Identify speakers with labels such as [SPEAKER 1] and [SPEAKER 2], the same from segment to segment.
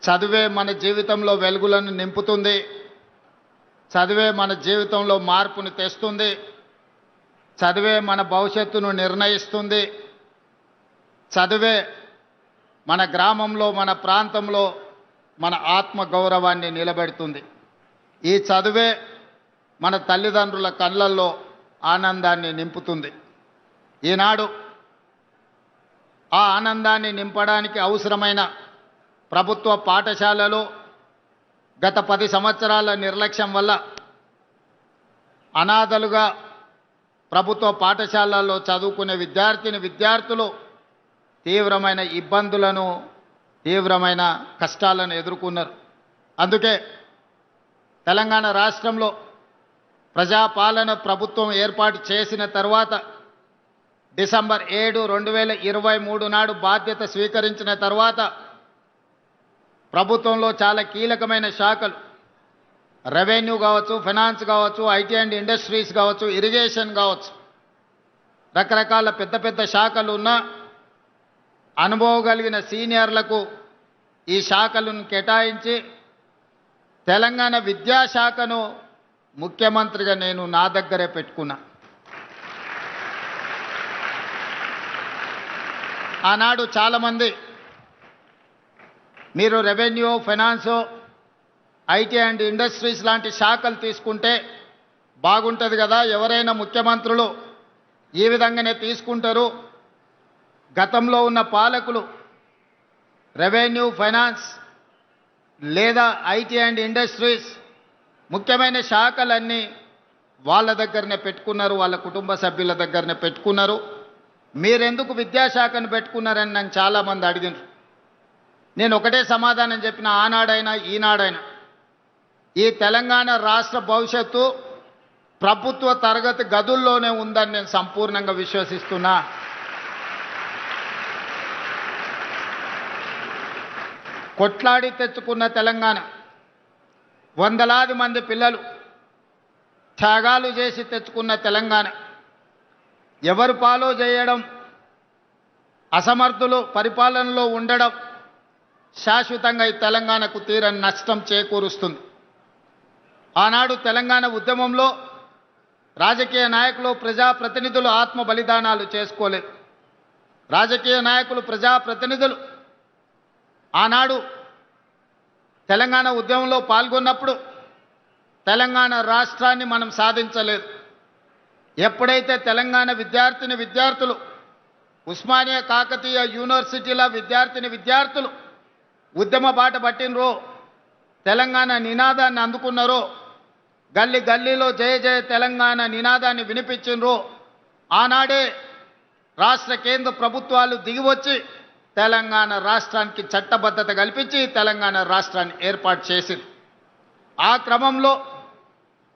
[SPEAKER 1] చదువే మన జీవితంలో వెలుగులను నింపుతుంది. చదువే మన జీవితంలో మార్పుని తెస్తుంది. చదువే మన భవిష్యత్తును నిర్ణయిస్తుంది. చదువే మన గ్రామంలో, మన ప్రాంతంలో మన ఆత్మ గౌరవాన్ని నిలబెడుతుంది. ఈ చదువే మన తల్లిదండ్రుల కళ్ళల్లో ఆనందాన్ని నింపుతుంది. ఈనాడు ఆ ఆనందాన్ని నింపడానికి అవసరమైన ప్రభుత్వ పాఠశాలలు గత 10 సంవత్సరాల నిర్లక్ష్యం వల్ల అనాథలుగా ప్రభుత్వ పాఠశాలల్లో చదువుకునే విద్యార్థులు తీవ్రమైన ఇబ్బందులను, తీవ్రమైన కష్టాలను ఎదుర్కొన్నారు. అందుకే తెలంగాణ రాష్ట్రంలో ప్రజాపాలన ప్రభుత్వం ఏర్పాటు చేసిన తర్వాత డిసెంబర్ 7, 2023 నాడు బాధ్యత స్వీకరించిన తర్వాత ప్రభుత్వంలో చాలా కీలకమైన శాఖలు, రెవెన్యూ కావచ్చు, ఫైనాన్స్ కావచ్చు, ఐటీ అండ్ ఇండస్ట్రీస్ కావచ్చు, ఇరిగేషన్ కావచ్చు, రకరకాల పెద్ద పెద్ద శాఖలు ఉన్న అనుభవం కలిగిన సీనియర్లకు ఈ శాఖలను కేటాయించి తెలంగాణ విద్యాశాఖను ముఖ్యమంత్రిగా నేను నా దగ్గరే పెట్టుకున్నా. ఆనాడు చాలామంది మీరు revenue, finance, IT and industries లాంటి శాఖలు తీసుకుంటే బాగుంటుంది కదా, ఎవరైనా ముఖ్యమంత్రులు ఈ విధంగానే తీసుకుంటారు. గతంలో ఉన్న పాలకులు రెవెన్యూ, ఫైనాన్స్ లేదా ఐటీ అండ్ ఇండస్ట్రీస్ ముఖ్యమైన శాఖలన్నీ వాళ్ళ దగ్గరనే పెట్టుకున్నారు, వాళ్ళ కుటుంబ సభ్యుల దగ్గరనే పెట్టుకున్నారు. మీరెందుకు విద్యాశాఖను పెట్టుకున్నారని నన్ను చాలామంది అడిగినారు. నేను ఒకటే సమాధానం చెప్పిన, ఆనాడైనా ఈనాడైనా ఈ తెలంగాణ రాష్ట్ర భవిష్యత్తు ప్రభుత్వ తరగతి గదుల్లోనే ఉందని నేను సంపూర్ణంగా విశ్వసిస్తున్నా. కొట్లాడి తెచ్చుకున్న తెలంగాణ, వందలాది మంది పిల్లలు త్యాగాలు చేసి తెచ్చుకున్న తెలంగాణ ఎవరు ఫాలో చేయడం, అసమర్థులు పరిపాలనలో ఉండడం శాశ్వతంగా ఈ తెలంగాణకు తీరని నష్టం చేకూరుస్తుంది. ఆనాడు తెలంగాణ ఉద్యమంలో రాజకీయ నాయకులు, ప్రజాప్రతినిధులు ఆత్మ బలిదానాలు చేసుకోలేదు. రాజకీయ నాయకులు, ప్రజాప్రతినిధులు ఆనాడు తెలంగాణ ఉద్యమంలో పాల్గొన్నప్పుడు తెలంగాణ రాష్ట్రాన్ని మనం సాధించలేదు. ఎప్పుడైతే తెలంగాణ విద్యార్థులు ఉస్మానియా కాకతీయ యూనివర్సిటీల విద్యార్థులు ఉద్యమ బాట పట్టినరో, తెలంగాణ నినాదాన్ని అందుకున్నారో, గల్లీ గల్లీలో జయ జయ తెలంగాణ నినాదాన్ని వినిపించినరో, ఆనాడే రాష్ట్ర కేంద్ర ప్రభుత్వాలు దిగివచ్చి తెలంగాణ రాష్ట్రానికి చట్టబద్ధత కల్పించి తెలంగాణ రాష్ట్రాన్ని ఏర్పాటు చేసింది. ఆ క్రమంలో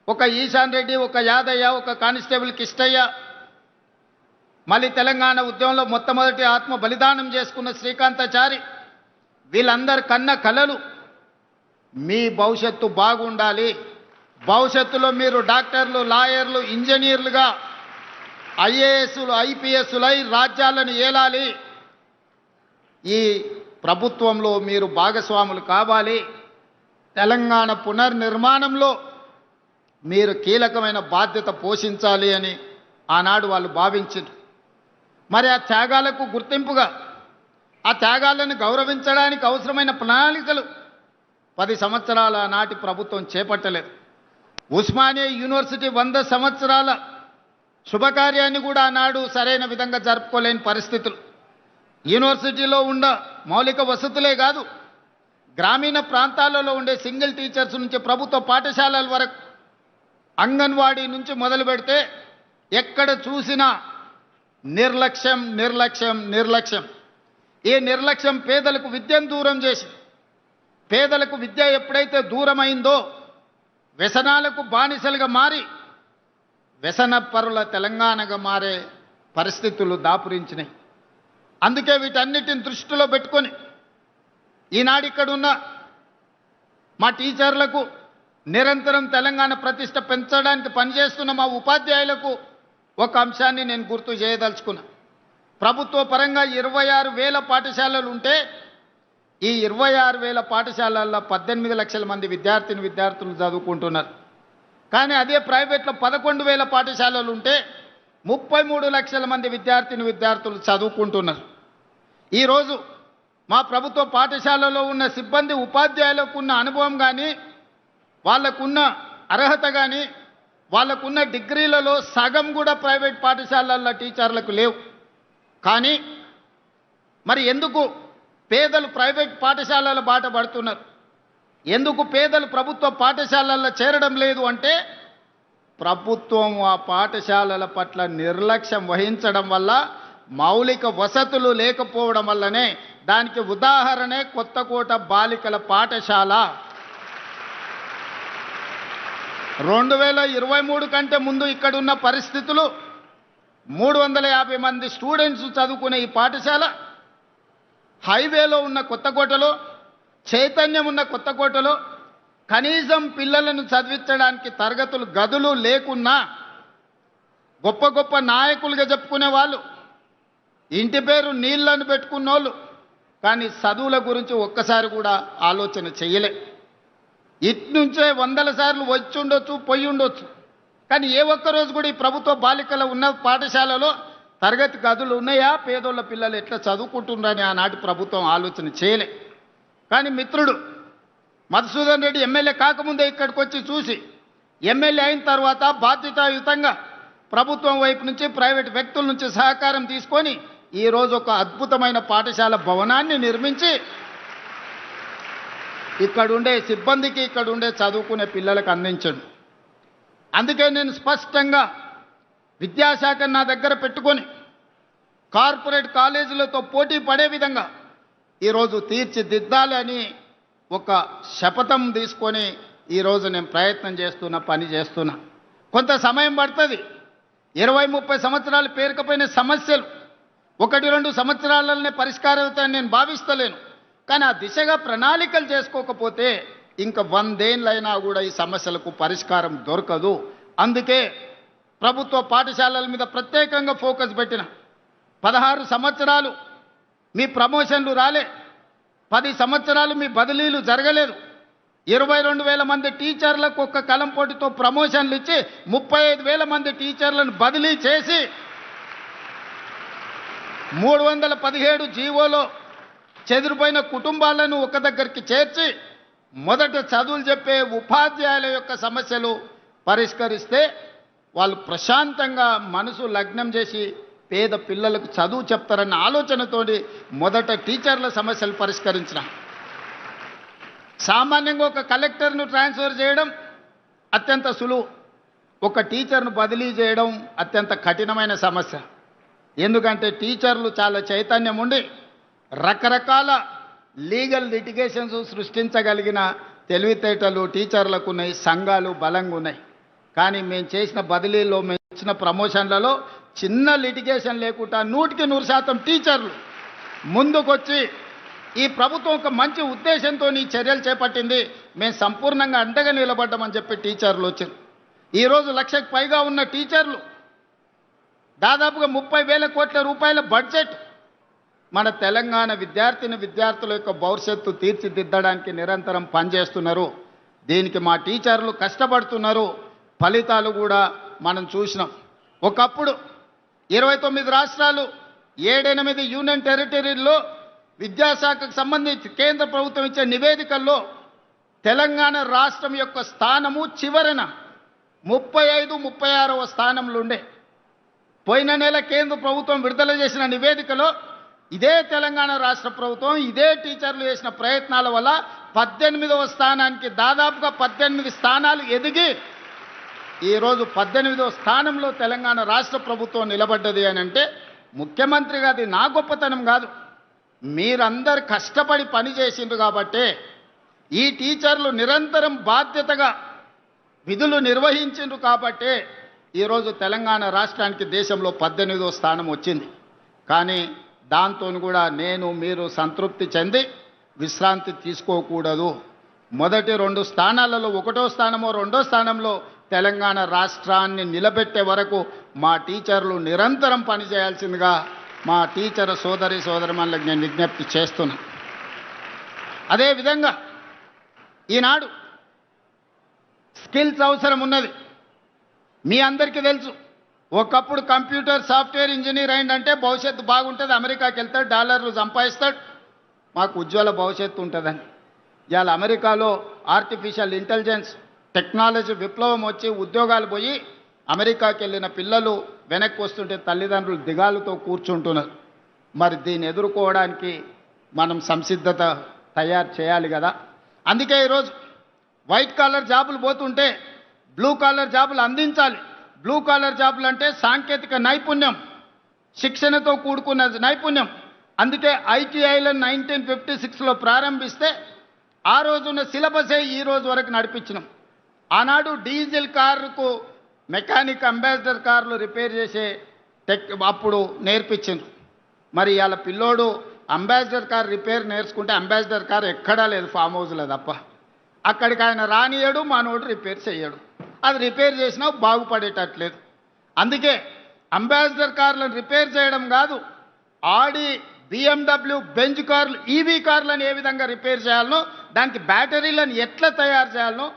[SPEAKER 1] ఒక ఈశాన్ రెడ్డి, ఒక యాదయ్య, ఒక కానిస్టేబుల్ కిష్టయ్య, మళ్ళీ తెలంగాణ ఉద్యమంలో మొట్టమొదటి ఆత్మ బలిదానం చేసుకున్న శ్రీకాంతాచారి, వీళ్ళందరి కన్న కలలు మీ భవిష్యత్తు బాగుండాలి, భవిష్యత్తులో మీరు డాక్టర్లు, లాయర్లు, ఇంజనీర్లుగా, ఐఏఎస్లు, ఐపీఎస్లై రాజ్యాలను ఏలాలి, ఈ ప్రభుత్వంలో మీరు భాగస్వాములు కావాలి, తెలంగాణ పునర్నిర్మాణంలో మీరు కీలకమైన బాధ్యత పోషించాలి అని ఆనాడు వాళ్ళు భావించారు. మరి ఆ త్యాగాలకు గుర్తింపుగా, ఆ త్యాగాలను గౌరవించడానికి అవసరమైన ప్రణాళికలు 10 సంవత్సరాల నాటి ప్రభుత్వం చేపట్టలేదు. ఉస్మానియా యూనివర్సిటీ 100 సంవత్సరాల శుభకార్యాన్ని కూడా ఆనాడు సరైన విధంగా జరుపుకోలేని పరిస్థితులు. యూనివర్సిటీలో ఉన్న మౌలిక వసతులే కాదు, గ్రామీణ ప్రాంతాలలో ఉండే సింగిల్ టీచర్స్ నుంచి ప్రభుత్వ పాఠశాలల వరకు, అంగన్వాడీ నుంచి మొదలు పెడితే ఎక్కడ చూసినా నిర్లక్ష్యం, నిర్లక్ష్యం, నిర్లక్ష్యం. ఈ నిర్లక్ష్యం పేదలకు విద్యను దూరం చేసి, పేదలకు విద్య ఎప్పుడైతే దూరమైందో వ్యసనాలకు బానిసలుగా మారి వ్యసన పరుల తెలంగాణగా మారే పరిస్థితులు దాపురించినాయి. అందుకే వీటన్నిటిని దృష్టిలో పెట్టుకొని ఈనాడు ఇక్కడున్న మా టీచర్లకు, నిరంతరం తెలంగాణ ప్రతిష్ట పెంచడానికి పనిచేస్తున్న మా ఉపాధ్యాయులకు ఒక అంశాన్ని నేను గుర్తు చేయదలుచుకున్నా. ప్రభుత్వ పరంగా 26,000 పాఠశాలలు ఉంటే ఈ 26,000 పాఠశాలల్లో 18 లక్షల మంది విద్యార్థులు చదువుకుంటున్నారు. కానీ అదే ప్రైవేట్లో 11,000 పాఠశాలలు ఉంటే 33 లక్షల మంది విద్యార్థులు చదువుకుంటున్నారు. ఈరోజు మా ప్రభుత్వ పాఠశాలలో ఉన్న సిబ్బంది ఉపాధ్యాయులకు ఉన్న అనుభవం కానీ, వాళ్ళకున్న అర్హత కానీ, వాళ్ళకున్న డిగ్రీలలో సగం కూడా ప్రైవేట్ పాఠశాలల్లో టీచర్లకు లేవు. కానీ మరి ఎందుకు పేదలు ప్రైవేట్ పాఠశాలల బాట పడుతున్నారు? ఎందుకు పేదలు ప్రభుత్వ పాఠశాలల్లో చేరడం లేదు అంటే, ప్రభుత్వం ఆ పాఠశాలల పట్ల నిర్లక్ష్యం వహించడం వల్ల, మౌలిక వసతులు లేకపోవడం వల్లనే. దానికి ఉదాహరణే కొత్తకోట బాలికల పాఠశాల. 2023 కంటే ముందు ఇక్కడున్న పరిస్థితులు 350 మంది స్టూడెంట్స్ చదువుకునే ఈ పాఠశాల హైవేలో ఉన్న కొత్తకోటలో, చైతన్యం ఉన్న కొత్తకోటలో కనీసం పిల్లలను చదివించడానికి తరగతులు గదులు లేకున్నా, గొప్ప గొప్ప నాయకులుగా చెప్పుకునే వాళ్ళు, ఇంటి పేరు నీళ్ళని పెట్టుకున్నోళ్ళు, కానీ చదువుల గురించి ఒక్కసారి కూడా ఆలోచన చేయలే. ఇట్నుంచే 100 సార్లు వచ్చి ఉండొచ్చు, పోయి ఉండొచ్చు, కానీ ఏ ఒక్కరోజు కూడా ఈ ప్రభుత్వ బాలికల ఉన్న పాఠశాలలో తరగతి గదులు ఉన్నాయా, పేదోళ్ళ పిల్లలు ఎట్లా చదువుకుంటున్నారని ఆనాటి ప్రభుత్వం ఆలోచన చేయలే. కానీ మిత్రుడు మధుసూదన్ రెడ్డి ఎమ్మెల్యే కాకముందే ఇక్కడికి వచ్చి చూసి, ఎమ్మెల్యే అయిన తర్వాత బాధ్యతాయుతంగా ప్రభుత్వం వైపు నుంచి, ప్రైవేట్ వ్యక్తుల నుంచి సహకారం తీసుకొని ఈరోజు ఒక అద్భుతమైన పాఠశాల భవనాన్ని నిర్మించి ఇక్కడుండే సిబ్బందికి, ఇక్కడుండే చదువుకునే పిల్లలకు అందించండి. అందుకే నేను స్పష్టంగా విద్యాశాఖ నా దగ్గర పెట్టుకొని కార్పొరేట్ కాలేజీలతో పోటీ పడే విధంగా ఈరోజు తీర్చిదిద్దాలి అని ఒక శపథం తీసుకొని ఈరోజు నేను ప్రయత్నం చేస్తున్నా, పని చేస్తున్నా. కొంత సమయం పడుతుంది. 20-30 సంవత్సరాలు పేరుకపోయిన సమస్యలు 1-2 సంవత్సరాలనే పరిష్కారం అవుతాయని నేను భావిస్తలేను. కానీ ఆ దిశగా ప్రణాళికలు చేసుకోకపోతే ఇంకా 100 ఏళ్ళైనా కూడా ఈ సమస్యలకు పరిష్కారం దొరకదు. అందుకే ప్రభుత్వ పాఠశాలల మీద ప్రత్యేకంగా ఫోకస్ పెట్టిన. 16 సంవత్సరాలు మీ ప్రమోషన్లు రాలే, 10 సంవత్సరాలు మీ బదిలీలు జరగలేదు. 22,000 మంది టీచర్లకు ఒక్క కలం పోటీతో ప్రమోషన్లు ఇచ్చి 35,000 మంది టీచర్లను బదిలీ చేసి 317 జీవోలో చెదిరిపోయిన కుటుంబాలను ఒక దగ్గరికి చేర్చి మొదట చదువులు చెప్పే ఉపాధ్యాయుల యొక్క సమస్యలు పరిష్కరిస్తే వాళ్ళు ప్రశాంతంగా మనసు లగ్నం చేసి పేద పిల్లలకు చదువు చెప్తారన్న ఆలోచనతోటి మొదట టీచర్ల సమస్యలు పరిష్కరించిన. సామాన్యంగా ఒక కలెక్టర్ను ట్రాన్స్ఫర్ చేయడం అత్యంత సులువు, ఒక టీచర్ను బదిలీ చేయడం అత్యంత కఠినమైన సమస్య. ఎందుకంటే టీచర్లు చాలా చైతన్యం ఉండి రకరకాల లీగల్ లిటిగేషన్స్ సృష్టించగలిగిన తెలివితేటలు టీచర్లకు ఉన్నాయి, సంఘాలు బలంగా ఉన్నాయి. కానీ మేము చేసిన బదిలీలో, మేము ఇచ్చిన ప్రమోషన్లలో చిన్న లిటిగేషన్ లేకుండా 100% టీచర్లు ముందుకొచ్చి ఈ ప్రభుత్వం ఒక మంచి ఉద్దేశంతో ఈ చర్యలు చేపట్టింది, మేము సంపూర్ణంగా అండగా నిలబడ్డామని చెప్పి టీచర్లు వచ్చారు. ఈరోజు 1,00,000కు పైగా ఉన్న టీచర్లు, దాదాపుగా 30,000 కోట్ల రూపాయల బడ్జెట్ మన తెలంగాణ విద్యార్థుల యొక్క భవిష్యత్తు తీర్చిదిద్దడానికి నిరంతరం పనిచేస్తున్నారు. దీనికి మా టీచర్లు కష్టపడుతున్నారు. ఫలితాలు కూడా మనం చూసినాం. ఒకప్పుడు 29 రాష్ట్రాలు, 7-8 యూనియన్ టెరిటరీల్లో విద్యాశాఖకు సంబంధించి కేంద్ర ప్రభుత్వం ఇచ్చే నివేదికల్లో తెలంగాణ రాష్ట్రం యొక్క స్థానము చివరన 35-36వ స్థానంలో ఉండే. పోయిన నెల కేంద్ర ప్రభుత్వం విడుదల చేసిన నివేదికలో ఇదే తెలంగాణ రాష్ట్ర ప్రభుత్వం, ఇదే టీచర్లు చేసిన ప్రయత్నాల వల్ల 18వ స్థానానికి, దాదాపుగా 18 స్థానాలు ఎదిగి ఈరోజు 18వ స్థానంలో తెలంగాణ రాష్ట్ర ప్రభుత్వం నిలబడ్డది అని అంటే ముఖ్యమంత్రిగా అది నా గొప్పతనం కాదు, మీరందరు కష్టపడి పని చేసిండ్రు కాబట్టే, ఈ టీచర్లు నిరంతరం బాధ్యతగా విధులు నిర్వహించిండ్రు కాబట్టే ఈరోజు తెలంగాణ రాష్ట్రానికి దేశంలో 18వ స్థానం వచ్చింది. కానీ దాంతో కూడా నేను మీరు సంతృప్తి చెంది విశ్రాంతి తీసుకోకూడదు. మొదటి 2 స్థానాలలో 1వ స్థానమో 2వ స్థానంలో తెలంగాణ రాష్ట్రాన్ని నిలబెట్టే వరకు మా టీచర్లు నిరంతరం పనిచేయాల్సిందిగా మా టీచర్ సోదరిమణులకు నేను విజ్ఞప్తి చేస్తున్నా. అదేవిధంగా ఈనాడు స్కిల్స్ అవసరం ఉన్నది. మీ అందరికీ తెలుసు, ఒకప్పుడు కంప్యూటర్ సాఫ్ట్వేర్ ఇంజనీర్ అయిందంటే భవిష్యత్తు బాగుంటుంది, అమెరికాకి వెళ్తాడు, డాలర్లు సంపాదిస్తాడు, మాకు ఉజ్వల భవిష్యత్తు ఉంటుందని. ఇవాళ అమెరికాలో ఆర్టిఫిషియల్ ఇంటెలిజెన్స్ టెక్నాలజీ విప్లవం వచ్చి ఉద్యోగాలు పోయి అమెరికాకి వెళ్ళిన పిల్లలు వెనక్కి వస్తుంటే తల్లిదండ్రులు దిగాలుతో కూర్చుంటున్నారు. మరి దీన్ని ఎదుర్కోవడానికి మనం సంసిద్ధత తయారు చేయాలి కదా. అందుకే ఈరోజు వైట్ కాలర్ జాబులు పోతుంటే బ్లూ కాలర్ జాబులు అందించాలి. బ్లూ కాలర్ జాబులు అంటే సాంకేతిక నైపుణ్యం, శిక్షణతో కూడుకున్న నైపుణ్యం. అందుకే ఐటీఐలను 1956లో ప్రారంభిస్తే ఆ రోజున్న సిలబసే ఈ రోజు వరకు నడిపించినాం. ఆనాడు డీజిల్ కారుకు మెకానిక్ అంబాసిడర్ కార్లు రిపేర్ చేసే అప్పుడు నేర్పించింది. మరి ఇవాళ పిల్లోడు అంబాసిడర్ కార్ రిపేర్ నేర్చుకుంటే అంబాసిడర్ కార్ ఎక్కడా లేదు, ఫామ్ హౌస్లో తప్ప. అక్కడికి ఆయన రానియడు, మనోడు రిపేర్ చేయడు. అది రిపేర్ చేసినా బాగుపడేటట్లేదు. అందుకే అంబాసిడర్ కార్లను రిపేర్ చేయడం కాదు, ఆడి BMW బెంజ్ కార్లు ఈవీ కార్లను ఏ విధంగా రిపేర్ చేయాలనో, దానికి బ్యాటరీలను ఎట్లా తయారు చేయాలనో,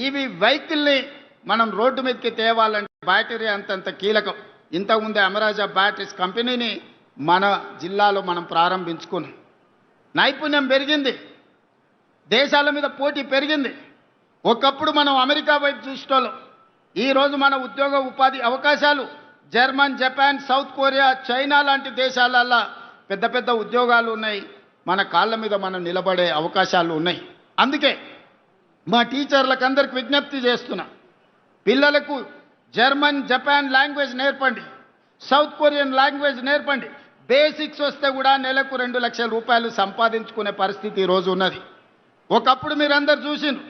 [SPEAKER 1] ఈవీ వెహికల్ని మనం రోడ్డు మీదకి తేవాలంటే బ్యాటరీ అంతంత కీలకం. ఇంతకుముందే అమరాజా బ్యాటరీస్ కంపెనీని మన జిల్లాలో మనం ప్రారంభించుకున్నాం. నైపుణ్యం పెరిగింది, దేశాల మీద పోటీ పెరిగింది. ఒకప్పుడు మనం అమెరికా వైపు చూసేటోళ్ళం. ఈరోజు మన ఉద్యోగ ఉపాధి అవకాశాలు German, Japan, south Korea, China లాంటి దేశాలల్లో పెద్ద పెద్ద ఉద్యోగాలు ఉన్నాయి. మన కాళ్ళ మీద మనం నిలబడే అవకాశాలు ఉన్నాయి. అందుకే మా టీచర్లకు అందరికి విజ్ఞప్తి చేస్తున్నా, పిల్లలకు జర్మన్, జపాన్ లాంగ్వేజ్ నేర్పండి, సౌత్ కొరియన్ లాంగ్వేజ్ నేర్పండి. బేసిక్స్ వస్తే కూడా నెలకు 2 లక్షల రూపాయలు సంపాదించుకునే పరిస్థితి ఈరోజు ఉన్నది. ఒకప్పుడు మీరందరూ చూసిండ్రు,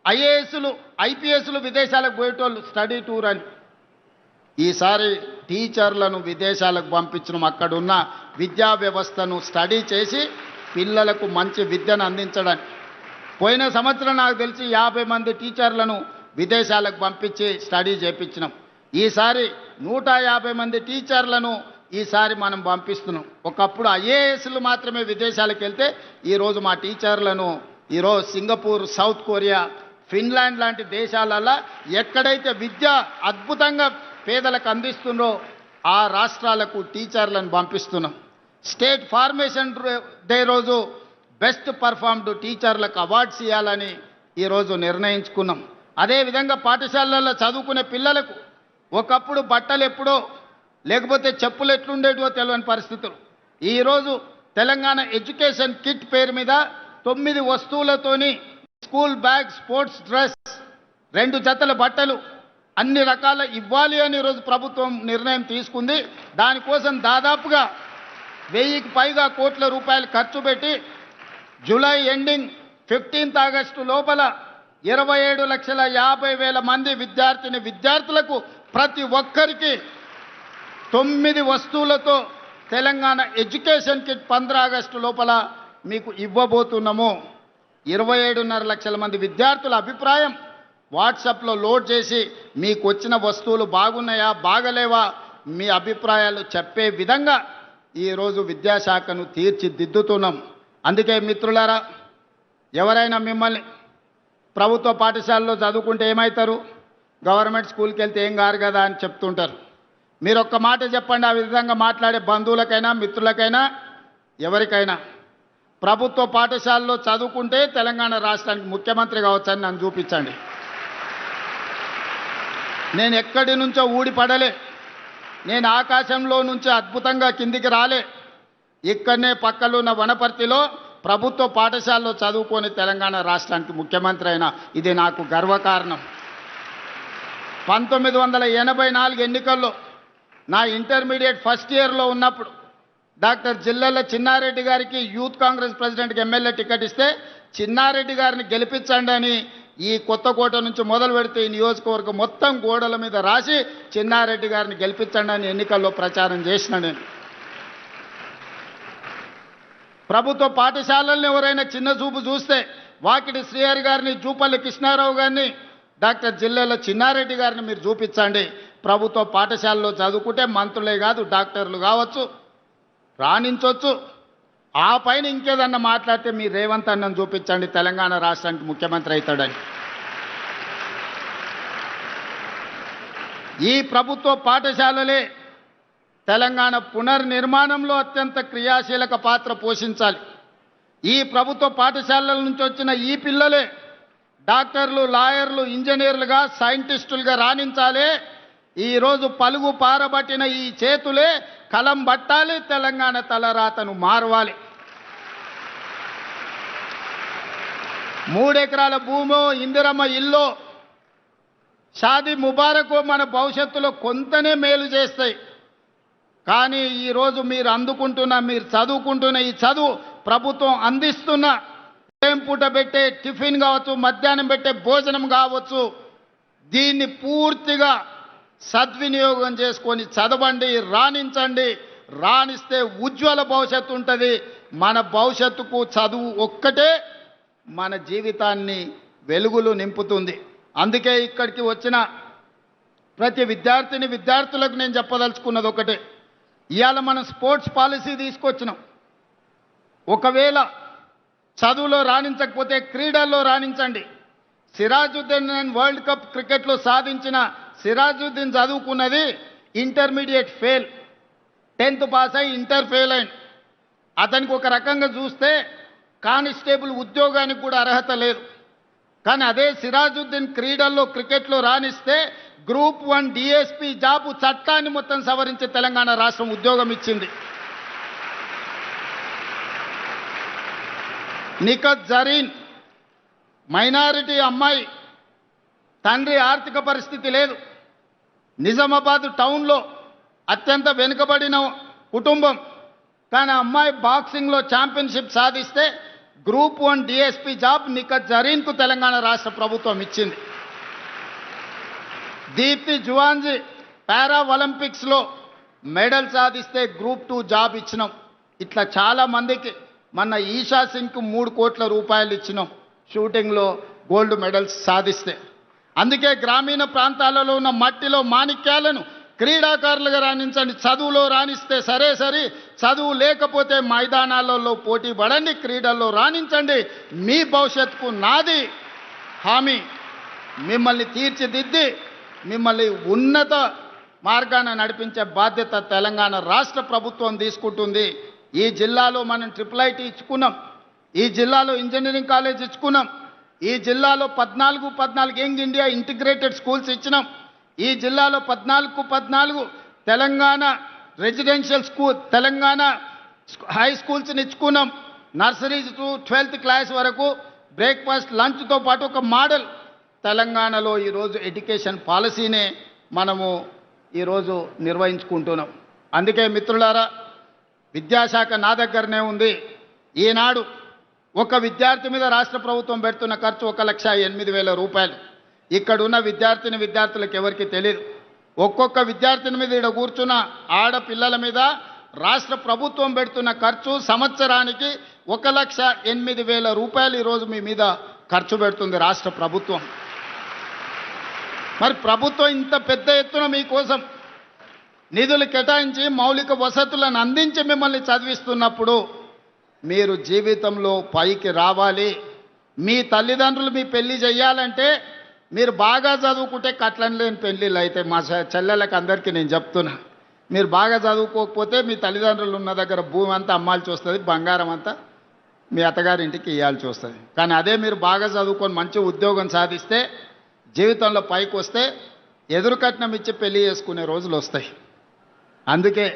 [SPEAKER 1] ఐఏఎస్లు, ఐపీఎస్లు విదేశాలకు పోయేటోళ్ళు స్టడీ టూర్ అని. ఈసారి టీచర్లను విదేశాలకు పంపించడం, అక్కడున్న విద్యా వ్యవస్థను స్టడీ చేసి పిల్లలకు మంచి విద్యను అందించడానికి. పోయిన సంవత్సరం నాకు తెలిసి 50 మంది టీచర్లను విదేశాలకు పంపించి స్టడీ చేయించినాం. ఈసారి 150 మంది టీచర్లను ఈసారి మనం పంపిస్తున్నాం. ఒకప్పుడు ఐఏఎస్లు మాత్రమే విదేశాలకు వెళ్తే ఈరోజు మా టీచర్లను ఈరోజు సింగపూర్, సౌత్ కొరియా, ఫిన్లాండ్ లాంటి దేశాలలో ఎక్కడైతే విద్య అద్భుతంగా పేదలకు అందిస్తుందో ఆ రాష్ట్రాలకు టీచర్లను పంపిస్తున్నాం. స్టేట్ ఫార్మేషన్ డే రోజు బెస్ట్ పర్ఫార్మ్డ్ టీచర్లకు అవార్డ్స్ ఇవ్వాలని ఈరోజు నిర్ణయించుకున్నాం. అదేవిధంగా పాఠశాలల్లో చదువుకునే పిల్లలకు ఒకప్పుడు బట్టలు ఎప్పుడో లేకపోతే చెప్పులు ఎట్లుండేటివో తెలియని పరిస్థితులు. ఈరోజు తెలంగాణ ఎడ్యుకేషన్ కిట్ పేరు మీద 9 వస్తువులతోని స్కూల్ బ్యాగ్, స్పోర్ట్స్ డ్రెస్, 2 జతల బట్టలు అన్ని రకాల ఇవ్వాలి అని ఈరోజు ప్రభుత్వం నిర్ణయం తీసుకుంది. దానికోసం దాదాపుగా 1000కి పైగా కోట్ల రూపాయలు ఖర్చు పెట్టి జూలై ఎండింగ్ 15th ఆగస్టు లోపల 27,50,000 మంది విద్యార్థులకు ప్రతి ఒక్కరికి 9 వస్తువులతో తెలంగాణ ఎడ్యుకేషన్ కిట్ 15 ఆగస్టు లోపల మీకు ఇవ్వబోతున్నాము. 27.5 లక్షల మంది విద్యార్థుల అభిప్రాయం వాట్సాప్లో లోడ్ చేసి మీకు వచ్చిన వస్తువులు బాగున్నాయా, బాగలేవా, మీ అభిప్రాయాలు చెప్పే విధంగా ఈరోజు విద్యాశాఖను తీర్చిదిద్దుతున్నాం. అందుకే మిత్రులారా, ఎవరైనా మిమ్మల్ని ప్రభుత్వ పాఠశాలలో చదువుకుంటే ఏమవుతారు, గవర్నమెంట్ స్కూల్కి వెళ్తే ఏం కారు కదా అని చెప్తుంటారు. మీరు ఒక్క మాట చెప్పండి, ఆ విధంగా మాట్లాడే బంధువులకైనా, మిత్రులకైనా, ఎవరికైనా ప్రభుత్వ పాఠశాలలో చదువుకుంటే తెలంగాణ రాష్ట్రానికి ముఖ్యమంత్రి కావచ్చని నన్ను చూపించండి. నేను ఎక్కడి నుంచో ఊడిపడలే, నేను ఆకాశంలో నుంచి అద్భుతంగా కిందికి రాలే. ఇక్కడనే పక్కలున్న వనపర్తిలో ప్రభుత్వ పాఠశాలలో చదువుకొని తెలంగాణ రాష్ట్రానికి ముఖ్యమంత్రి అయినా ఇది నాకు గర్వకారణం. 1984 ఎన్నికల్లో నా ఇంటర్మీడియట్ ఫస్ట్ ఇయర్లో ఉన్నప్పుడు డాక్టర్ జిల్లెల చిన్నారెడ్డి గారికి యూత్ కాంగ్రెస్ ప్రెసిడెంట్కి ఎమ్మెల్యే టికెట్ ఇస్తే చిన్నారెడ్డి గారిని గెలిపించండి అని ఈ కొత్తకోట నుంచి మొదలు పెడితే ఈ నియోజకవర్గం మొత్తం గోడల మీద రాసి చిన్నారెడ్డి గారిని గెలిపించండి అని ఎన్నికల్లో ప్రచారం చేసిన నేను. ప్రభుత్వ పాఠశాలల్ని ఎవరైనా చిన్న చూపు చూస్తే వాకిటి శ్రీహరి గారిని, జూపల్లి కృష్ణారావు గారిని, డాక్టర్ జిల్లెల చిన్నారెడ్డి గారిని మీరు చూపించండి. ప్రభుత్వ పాఠశాలలో చదువుకుంటే మంత్రులే కాదు డాక్టర్లు కావచ్చు, రాణించవచ్చు. ఆ పైన ఇంకేదన్నా మాట్లాడితే మీ రేవంత్ అన్నను చూపించండి తెలంగాణ రాష్ట్రానికి ముఖ్యమంత్రి అవుతాడని. ఈ ప్రభుత్వ పాఠశాలలే తెలంగాణ పునర్నిర్మాణంలో అత్యంత క్రియాశీలక పాత్ర పోషించాలి. ఈ ప్రభుత్వ పాఠశాలల నుంచి వచ్చిన ఈ పిల్లలే డాక్టర్లు, లాయర్లు, ఇంజనీర్లుగా, సైంటిస్టులుగా రాణించాలి. ఈరోజు పలుగు పారబట్టిన ఈ చేతులే కలం పట్టాలి, తెలంగాణ తలరాతను మార్వాలి. 3 ఎకరాల భూమో, ఇందిరమ్మ ఇల్లో, షాదీ ముబారకో మన భవిష్యత్తులో కొంతనే మేలు చేస్తాయి. కానీ ఈరోజు మీరు అందుకుంటున్న, మీరు చదువుకుంటున్న ఈ చదువు ప్రభుత్వం అందిస్తున్న ఉదయం పూట పెట్టే టిఫిన్ కావచ్చు, మధ్యాహ్నం పెట్టే భోజనం కావచ్చు, దీన్ని పూర్తిగా సద్వినియోగం చేసుకొని చదవండి, రాణించండి. రాణిస్తే ఉజ్వల భవిష్యత్తు ఉంటుంది. మన భవిష్యత్తుకు చదువు ఒక్కటే మన జీవితాన్ని వెలుగులు నింపుతుంది. అందుకే ఇక్కడికి వచ్చిన ప్రతి విద్యార్థులకు నేను చెప్పదలుచుకున్నది ఒకటే. ఇవాళ మనం స్పోర్ట్స్ పాలసీ తీసుకొచ్చినాం. ఒకవేళ చదువులో రాణించకపోతే క్రీడల్లో రాణించండి. సిరాజుద్దీన్ వరల్డ్ కప్ క్రికెట్లో సాధించిన సిరాజుద్దీన్ చదువుకున్నది ఇంటర్మీడియట్ ఫెయిల్, 10th పాస్ అయి ఇంటర్ ఫెయిల్ అయింది. అతనికి ఒక రకంగా చూస్తే కానిస్టేబుల్ ఉద్యోగానికి కూడా అర్హత లేదు. కానీ అదే సిరాజుద్దీన్ క్రీడల్లో క్రికెట్లో రాణిస్తే గ్రూప్ 1 డిఎస్పీ జాబు చట్టాన్ని మొత్తం సవరించి తెలంగాణ రాష్ట్రం ఉద్యోగం ఇచ్చింది. నిఖత్ జరీన్ మైనారిటీ అమ్మాయి, తండ్రి ఆర్థిక పరిస్థితి లేదు, నిజామాబాద్ టౌన్లో అత్యంత వెనుకబడిన కుటుంబం. కానీ అమ్మాయి బాక్సింగ్లో ఛాంపియన్షిప్ సాధిస్తే గ్రూప్ 1 డిఎస్పీ జాబ్ నిఖత్ జరీన్కు తెలంగాణ రాష్ట్ర ప్రభుత్వం ఇచ్చింది. దీప్తి జువాంజీ పారా ఒలింపిక్స్లో మెడల్ సాధిస్తే గ్రూప్ 2 జాబ్ ఇచ్చినాం. ఇట్లా చాలామందికి మన ఈషా సింగ్కు 3 కోట్ల రూపాయలు ఇచ్చినాం షూటింగ్లో గోల్డ్ మెడల్స్ సాధిస్తే. అందుకే గ్రామీణ ప్రాంతాలలో ఉన్న మట్టిలో మాణిక్యాలను క్రీడాకారులుగా రాణించండి. చదువులో రాణిస్తే సరే, చదువు లేకపోతే మైదానాలలో పోటీ పడండి, క్రీడల్లో రాణించండి. మీ భవిష్యత్తుకు నాది హామీ. మిమ్మల్ని తీర్చిదిద్ది మిమ్మల్ని ఉన్నత మార్గాన నడిపించే బాధ్యత తెలంగాణ రాష్ట్ర ప్రభుత్వం తీసుకుంటుంది. ఈ జిల్లాలో మనం IIIT ఇచ్చుకున్నాం, ఈ జిల్లాలో ఇంజనీరింగ్ కాలేజ్ ఇచ్చుకున్నాం, ఈ జిల్లాలో 14 యంగ్ ఇండియా ఇంటిగ్రేటెడ్ స్కూల్స్ ఇచ్చినాం, ఈ జిల్లాలో 14 Telangana residential school, Telangana high స్కూల్స్ని ఇచ్చుకున్నాం. నర్సరీ టు 12th క్లాస్ వరకు బ్రేక్ఫాస్ట్ లంచ్తో పాటు ఒక మోడల్ తెలంగాణలో ఈరోజు ఎడ్యుకేషన్ పాలసీనే మనము ఈరోజు నిర్వహించుకుంటున్నాం. అందుకే మిత్రులారా, విద్యాశాఖ నా దగ్గరనే ఉంది. ఈనాడు ఒక విద్యార్థి మీద రాష్ట్ర ప్రభుత్వం పెడుతున్న ఖర్చు 1,08,000 రూపాయలు. ఇక్కడున్న విద్యార్థులకు ఎవరికి తెలియదు. ఒక్కొక్క విద్యార్థిని మీద ఇక్కడ కూర్చున్న ఆడపిల్లల మీద రాష్ట్ర ప్రభుత్వం పెడుతున్న ఖర్చు సంవత్సరానికి 1,08,000 రూపాయలు ఈరోజు మీ మీద ఖర్చు పెడుతుంది రాష్ట్ర ప్రభుత్వం. మరి ప్రభుత్వం ఇంత పెద్ద ఎత్తున మీకోసం నిధులు కేటాయించి మౌలిక వసతులను అందించి మిమ్మల్ని చదివిస్తున్నప్పుడు మీరు జీవితంలో పైకి రావాలి. మీ తల్లిదండ్రులు మీ పెళ్లి చేయాలంటే మీరు బాగా చదువుకుంటే కట్లం లేని పెళ్ళిళ్ళు అయితే మా చెల్లెళ్ళకి అందరికీ నేను చెప్తున్నా. మీరు బాగా చదువుకోకపోతే మీ తల్లిదండ్రులు ఉన్న దగ్గర భూమి అంతా అమ్మాల్సి వస్తుంది, బంగారం అంతా మీ అత్తగారింటికి ఇవ్వాల్సి వస్తుంది. కానీ అదే మీరు బాగా చదువుకొని మంచి ఉద్యోగం సాధిస్తే జీవితంలో పైకి వస్తే ఎదురు కట్నం ఇచ్చి పెళ్లి చేసుకునే రోజులు వస్తాయి. అందుకే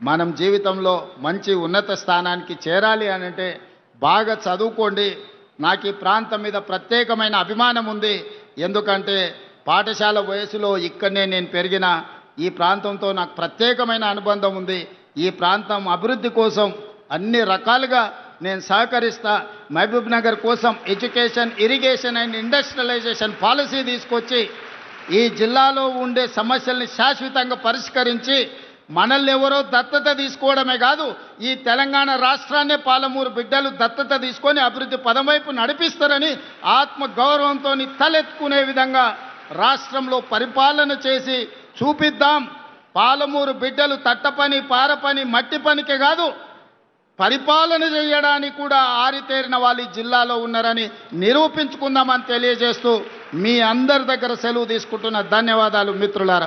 [SPEAKER 1] మనం జీవితంలో మంచి ఉన్నత స్థానానికి చేరాలి అనంటే బాగా చదువుకోండి. నాకు ఈ ప్రాంతం మీద ప్రత్యేకమైన అభిమానం ఉంది. ఎందుకంటే పాఠశాల వయసులో ఇక్కడనే నేను పెరిగిన ఈ ప్రాంతంతో నాకు ప్రత్యేకమైన అనుబంధం ఉంది. ఈ ప్రాంతం అభివృద్ధి కోసం అన్ని రకాలుగా నేను సహకరిస్తా. మహబూబ్ నగర్ కోసం education, irrigation and industrialization policy తీసుకొచ్చి ఈ జిల్లాలో ఉండే సమస్యల్ని శాశ్వతంగా పరిష్కరించి మనల్ని ఎవరో దత్తత తీసుకోవడమే కాదు, ఈ తెలంగాణ రాష్ట్రాన్నే పాలమూరు బిడ్డలు దత్తత తీసుకొని అభివృద్ధి పదం వైపు నడిపిస్తారని ఆత్మ గౌరవంతో తలెత్తుకునే విధంగా రాష్ట్రంలో పరిపాలన చేసి చూపిద్దాం. పాలమూరు బిడ్డలు తట్టపని, పారపని, మట్టి పనికే కాదు పరిపాలన చేయడానికి కూడా ఆరితేరిన వాళ్ళు ఈ జిల్లాలో ఉన్నారని నిరూపించుకుందామని తెలియజేస్తూ మీ అందరి దగ్గర సెలవు తీసుకుంటున్న ధన్యవాదాలు మిత్రులారా.